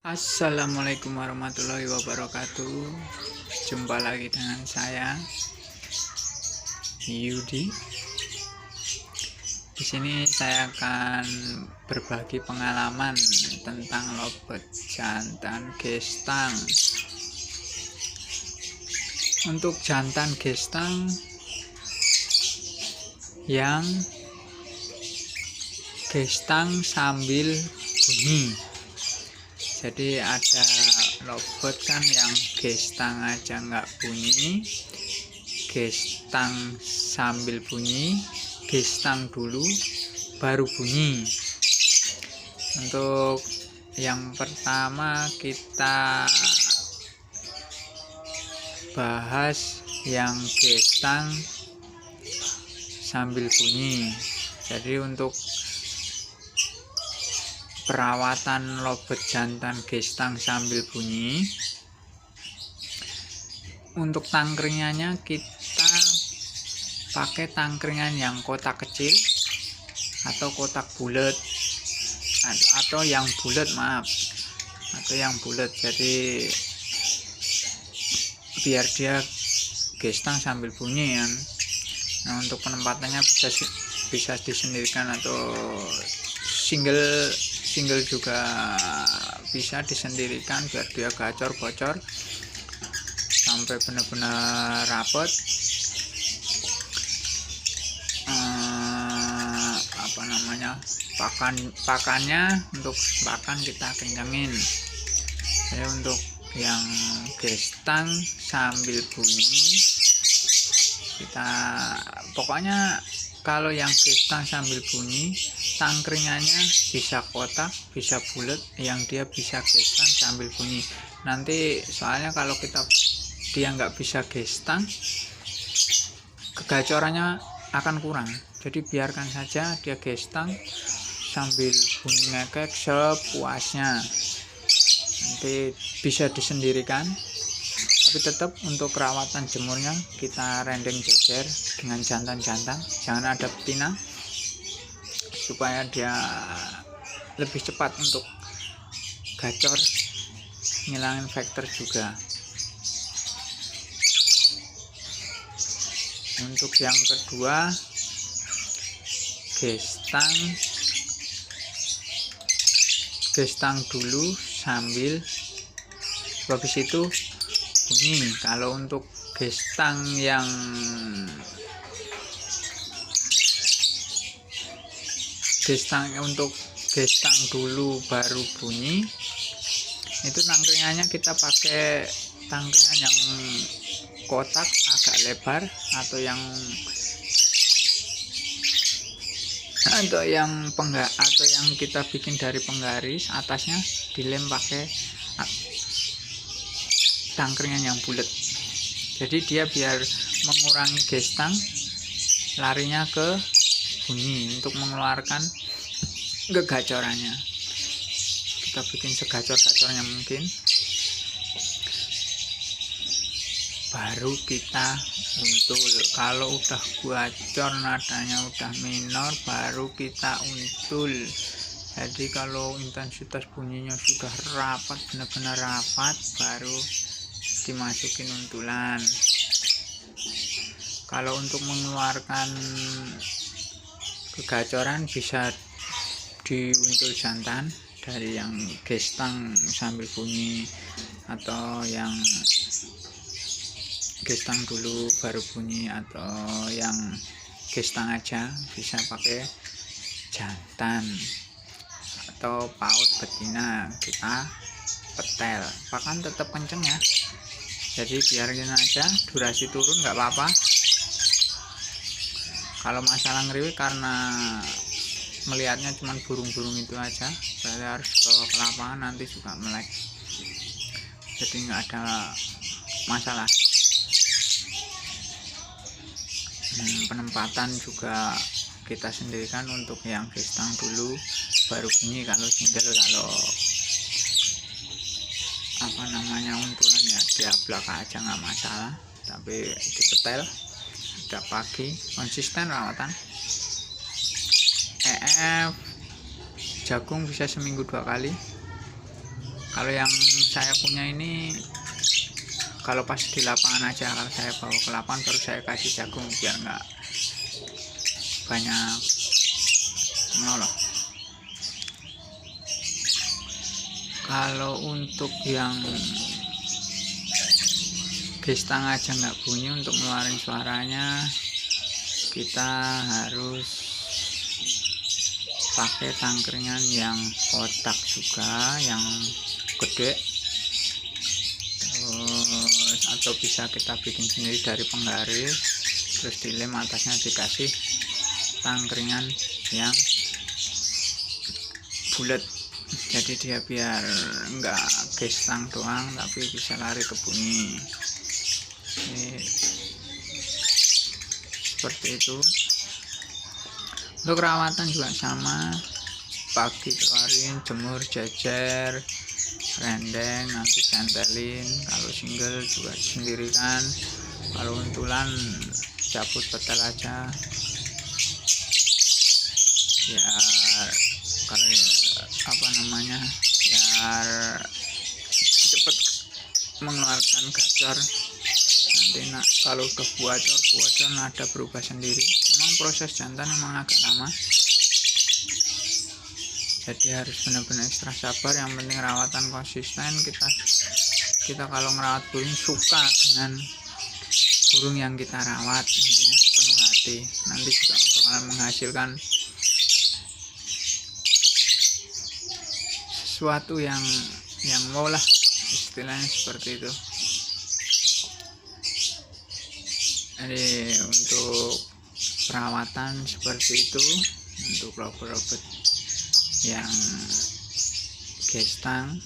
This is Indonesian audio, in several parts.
Assalamualaikum warahmatullahi wabarakatuh. Jumpa lagi dengan saya Yudi. Di sini saya akan berbagi pengalaman tentang lobet jantan gestang. Untuk jantan gestang yang gestang sambil bunyi. Jadi ada lobet kan yang gestang aja nggak bunyi, gestang sambil bunyi, gestang dulu baru bunyi. Untuk yang pertama kita bahas yang gestang sambil bunyi. Jadi untuk perawatan lobet jantan gestang sambil bunyi, untuk tangkringannya kita pakai tangkringan yang kotak kecil atau kotak bulat, atau yang bulat, maaf, atau yang bulat. Jadi biar dia gestang sambil bunyi kan. Nah, untuk penempatannya bisa disendirikan atau single juga bisa disendirikan biar dia gacor bocor sampai benar-benar rapet. Pakannya untuk pakan kita kencengin. Jadi untuk yang gestang sambil bunyi, kita pokoknya kalau yang gestang sambil bunyi, tangkringannya bisa kotak, bisa bulat, yang dia bisa gestang sambil bunyi. Nanti soalnya kalau dia nggak bisa gestang, kegacorannya akan kurang. Jadi biarkan saja dia gestang sambil bunyi ngekek sepuasnya. Nanti bisa disendirikan, tapi tetap untuk perawatan jemurnya kita rendeng jejer dengan jantan-jantan, jangan ada betina, supaya dia lebih cepat untuk gacor, ngilangin faktor juga. Untuk yang kedua, gestang dulu sambil habis itu bunyi. Kalau untuk gestang dulu baru bunyi, itu tangkringannya kita pakai tangkringan yang kotak agak lebar, atau yang kita bikin dari penggaris, atasnya dilem pakai tangkringan yang bulat. Jadi dia biar mengurangi gestang, larinya ke bunyi untuk mengeluarkan kegacorannya. Kita bikin segacor-gacornya mungkin, baru kita untul. Kalau udah gacor, nadanya udah minor, baru kita untul. Jadi kalau intensitas bunyinya sudah rapat, benar-benar rapat, baru dimasukin untulan. Kalau untuk mengeluarkan kegacoran bisa diuntul jantan dari yang gestang sambil bunyi, atau yang gestang dulu baru bunyi, atau yang gestang aja bisa pakai jantan atau paut betina, kita petel. Pakan tetap kenceng ya, jadi biarin aja, durasi turun nggak apa-apa. Kalau masalah ngeriwik karena melihatnya cuma burung-burung itu aja, saya harus bawa ke lapangan, nanti juga melek, jadi nggak ada masalah. Penempatan juga kita sendirikan untuk yang gestang dulu baru bunyi. Kalau single, kalau untulan ya diablak aja nggak masalah, tapi dipetel udah pagi, konsisten rawatan. Jagung bisa seminggu 2 kali. Kalau yang saya punya ini, kalau pas di lapangan aja, kalau saya bawa ke lapangan baru saya kasih jagung biar nggak banyak menoloh. Kalau untuk yang gestang aja nggak bunyi, untuk ngeluarin suaranya kita harus pakai tangkringan yang kotak juga, yang gede, atau bisa kita bikin sendiri dari penggaris, terus dilem, atasnya dikasih tangkringan yang bulat. Jadi dia biar enggak gestang doang, tapi bisa lari ke bunyi. Ini seperti itu. Untuk perawatan juga sama, pagi keluarin, jemur, jejer, rendeng, nanti cantelin. Kalau single juga sendirikan, kalau untulan cabut petel aja, biar kalau ya, apa namanya, biar cepet mengeluarkan gacor. Nanti kalau udah bocor ada berubah sendiri. Memang proses jantan memang agak lama, jadi harus benar-benar ekstra sabar. Yang penting rawatan konsisten. Kita kalau ngerawat burung suka dengan burung yang kita rawat, intinya sepenuh hati, nanti juga bakalan menghasilkan sesuatu yang wow lah, istilahnya seperti itu. Jadi untuk perawatan seperti itu untuk robot yang gestang,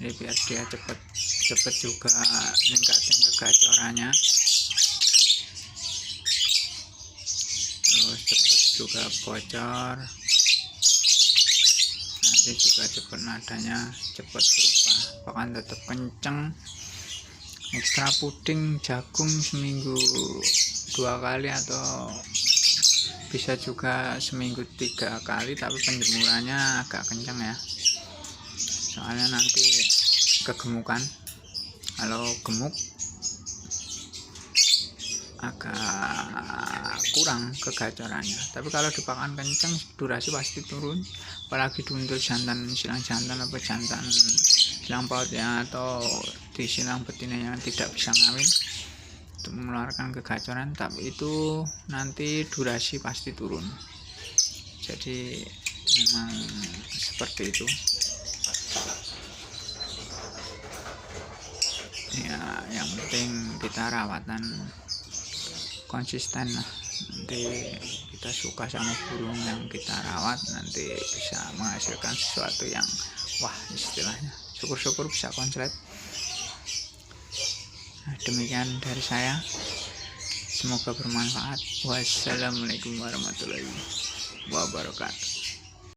jadi biar dia cepet juga meningkatkan kegacorannya, terus cepet juga bocor, nanti juga cepet nadanya cepet berubah, bahkan tetap kenceng. Ekstra puding jagung seminggu 2 kali atau bisa juga seminggu 3 kali, tapi penjemurannya agak kencang ya, soalnya nanti kegemukan. Kalau gemuk agak kurang kegacorannya, tapi kalau dipakan kencang durasi pasti turun, apalagi untuk jantan silang jantan apa jantan silang pautnya atau di silang betina yang tidak bisa ngawin untuk mengeluarkan kegacoran, tapi itu nanti durasi pasti turun. Jadi memang seperti itu ya. Yang penting kita rawatan konsisten lah, nanti kita suka sama burung yang kita rawat, nanti bisa menghasilkan sesuatu yang wah, istilahnya syukur-syukur bisa konslet. Nah, demikian dari saya, semoga bermanfaat. Wassalamualaikum warahmatullahi wabarakatuh.